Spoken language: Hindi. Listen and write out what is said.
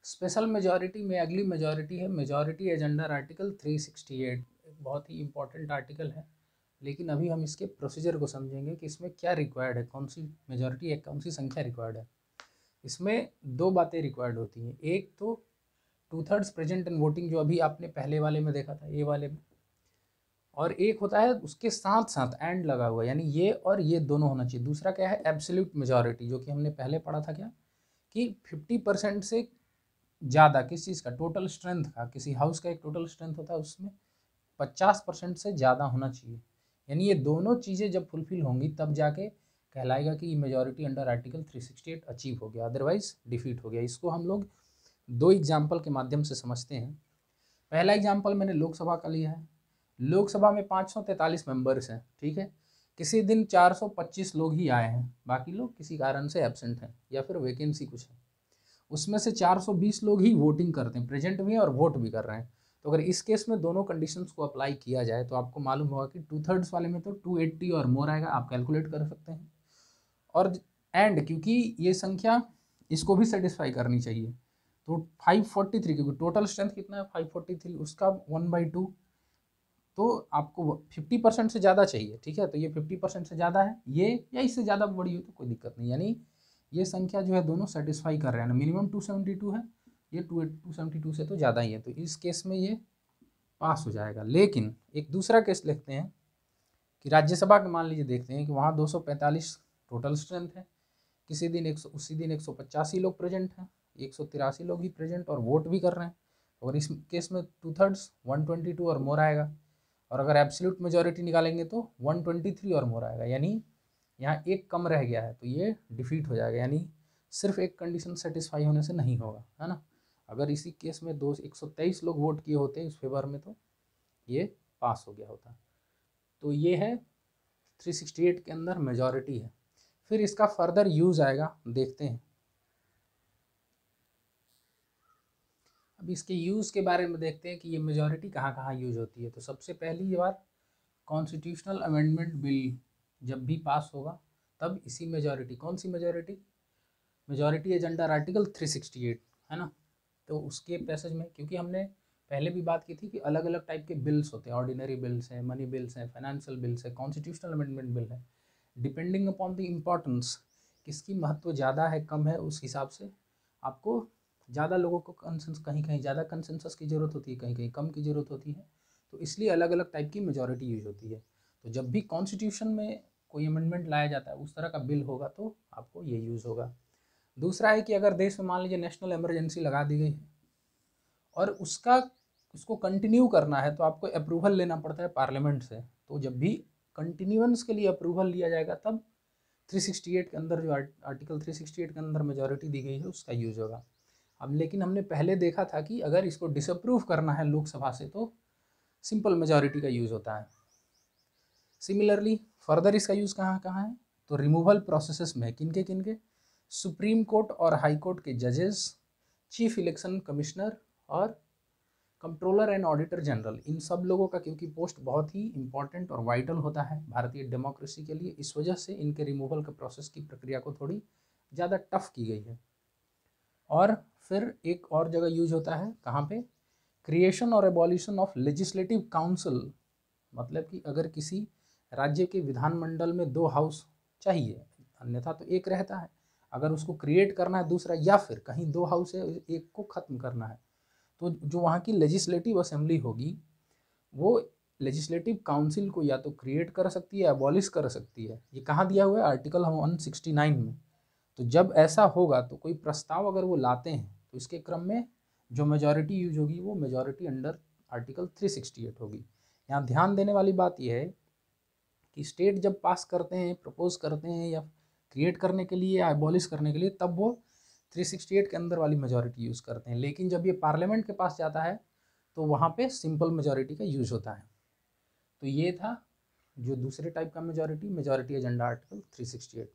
स्पेशल मेजॉरिटी में अगली मेजॉरिटी है मेजॉरिटी एज अंडर आर्टिकल 368। एक बहुत ही इंपॉर्टेंट आर्टिकल है, लेकिन अभी हम इसके प्रोसीजर को समझेंगे कि इसमें क्या रिक्वायर्ड है, कौन सी मेजॉरिटी है, कौन सी संख्या रिक्वायर्ड है। इसमें दो बातें रिक्वायर्ड होती हैं, एक तो 2/3 प्रेजेंट इन वोटिंग जो अभी आपने पहले वाले में देखा था, ये वाले में, और एक होता है उसके साथ साथ एंड लगा हुआ, यानी ये और ये दोनों होना चाहिए। दूसरा क्या है, एब्सोल्यूट मेजॉरिटी, जो कि हमने पहले पढ़ा था क्या, कि 50% से ज़्यादा किस चीज़ का, टोटल स्ट्रेंथ का, किसी हाउस का एक टोटल स्ट्रेंथ होता है उसमें 50% से ज़्यादा होना चाहिए। यानी ये दोनों चीज़ें जब फुलफिल होंगी तब जाके कहलाएगा कि मेजॉरिटी अंडर आर्टिकल 368 अचीव हो गया, अदरवाइज डिफीट हो गया। इसको हम लोग दो एग्जाम्पल के माध्यम से समझते हैं। पहला एग्जाम्पल मैंने लोकसभा का लिया है। लोकसभा में 543 मेंबर्स हैं, ठीक है। किसी दिन 425 लोग ही आए हैं, बाकी लोग किसी कारण से एबसेंट हैं या फिर वैकेंसी कुछ है। उसमें से 420 लोग ही वोटिंग करते हैं, प्रेजेंट भी हैं और वोट भी कर रहे हैं। तो अगर इस केस में दोनों कंडीशंस को अप्लाई किया जाए तो आपको मालूम होगा कि 2/3 वाले में तो 280 और मोर आएगा, आप कैलकुलेट कर सकते हैं। और एंड क्योंकि ये संख्या इसको भी सेटिस्फाई करनी चाहिए, तो 543, क्योंकि टोटल स्ट्रेंथ कितना है 543, उसका 1/2, तो आपको 50% से ज़्यादा चाहिए, ठीक है। तो ये 50% से ज़्यादा है, ये या इससे ज़्यादा बड़ी हो तो कोई दिक्कत नहीं, यानी ये संख्या जो है दोनों सेटिस्फाई कर रहे हैं। मिनिमम 272 है, ये 272 से तो ज़्यादा ही है, तो इस केस में ये पास हो जाएगा। लेकिन एक दूसरा केस लिखते हैं कि राज्यसभा के मान लीजिए देखते हैं कि वहाँ 245 टोटल स्ट्रेंथ है, किसी दिन उसी दिन 185 लोग प्रेजेंट हैं, 183 लोग ही प्रेजेंट और वोट भी कर रहे हैं। और इस केस में 2/3 122 और मोर आएगा, और अगर एब्सोल्यूट मेजॉरिटी निकालेंगे तो 123 और मोर आएगा, यानी यहाँ एक कम रह गया है, तो ये डिफीट हो जाएगा। यानी सिर्फ एक कंडीशन सेटिस्फाई होने से नहीं होगा, है ना। अगर इसी केस में 123 लोग वोट किए होते इस फेवर में तो ये पास हो गया होता। तो ये है 368 के अंदर मेजॉरिटी है। फिर इसका फर्दर यूज आएगा, देखते हैं। अब इसके यूज के बारे में देखते हैं कि ये मेजॉरिटी कहाँ कहाँ यूज होती है। तो सबसे पहली बात, कॉन्स्टिट्यूशनल अमेंडमेंट बिल जब भी पास होगा तब इसी मेजॉरिटी, कौन सी majority, majority as under article 368, है ना। तो उसके पैसेज में, क्योंकि हमने पहले भी बात की थी कि अलग अलग टाइप के बिल्स होते हैं, ऑर्डिनरी बिल्स हैं, मनी बिल्स हैं, फाइनेंशियल बिल्स है, कॉन्स्टिट्यूशनल अमेंडमेंट बिल है। डिपेंडिंग अपॉन द इम्पोर्टेंस, किसकी महत्व ज़्यादा है कम है, उस हिसाब से आपको ज़्यादा लोगों को कंसेंस, कहीं कहीं ज़्यादा कंसेंसस की ज़रूरत होती है, कहीं कहीं कम की ज़रूरत होती है। तो इसलिए अलग अलग टाइप की मेजॉरिटी यूज होती है। तो जब भी कॉन्स्टिट्यूशन में कोई अमेंडमेंट लाया जाता है उस तरह का बिल होगा तो आपको ये यूज़ होगा। दूसरा है कि अगर देश में मान लीजिए नेशनल इमरजेंसी लगा दी गई है और उसको कंटिन्यू करना है तो आपको अप्रूवल लेना पड़ता है पार्लियामेंट से। तो जब भी कंटिन्यूएंस के लिए अप्रूवल लिया जाएगा तब 368 के अंदर, जो आर्टिकल 368 के अंदर मेजॉरिटी दी गई है उसका यूज होगा। अब लेकिन हमने पहले देखा था कि अगर इसको डिसअप्रूव करना है लोकसभा से तो सिंपल मेजॉरिटी का यूज होता है। सिमिलरली फर्दर इसका यूज कहाँ कहाँ है, तो रिमूवल प्रोसेसेस में, किनके किनके, सुप्रीम कोर्ट और हाई कोर्ट के जजेस, चीफ इलेक्शन कमिश्नर और कंट्रोलर एंड ऑडिटर जनरल, इन सब लोगों का क्योंकि पोस्ट बहुत ही इंपॉर्टेंट और वाइटल होता है भारतीय डेमोक्रेसी के लिए, इस वजह से इनके रिमूवल के प्रोसेस की प्रक्रिया को थोड़ी ज़्यादा टफ की गई है। और फिर एक और जगह यूज होता है, कहाँ पे, क्रिएशन और एबॉलिशन ऑफ लेजिस्लेटिव काउंसिल, मतलब कि अगर किसी राज्य के विधानमंडल में 2 हाउस चाहिए, अन्यथा तो एक रहता है, अगर उसको क्रिएट करना है दूसरा, या फिर कहीं 2 हाउस है एक को ख़त्म करना है, तो जो वहाँ की लेजिस्लेटिव असेंबली होगी वो लेजिस्लेटिव काउंसिल को या तो क्रिएट कर सकती है, अबॉलिश कर सकती है। ये कहाँ दिया हुआ है, आर्टिकल 169 में। तो जब ऐसा होगा तो कोई प्रस्ताव अगर वो लाते हैं तो इसके क्रम में जो मेजॉरिटी यूज होगी वो मेजॉरिटी अंडर आर्टिकल 368 होगी। यहाँ ध्यान देने वाली बात यह है कि स्टेट जब पास करते हैं, प्रपोज करते हैं या क्रिएट करने के लिए या एबॉलिश करने के लिए, तब वो 368 के अंदर वाली मेजॉरिटी यूज़ करते हैं। लेकिन जब ये पार्लियामेंट के पास जाता है तो वहाँ पे सिंपल मेजॉरिटी का यूज़ होता है। तो ये था जो दूसरे टाइप का मेजॉरिटी, मेजॉरिटी एजेंडा आर्टिकल 368।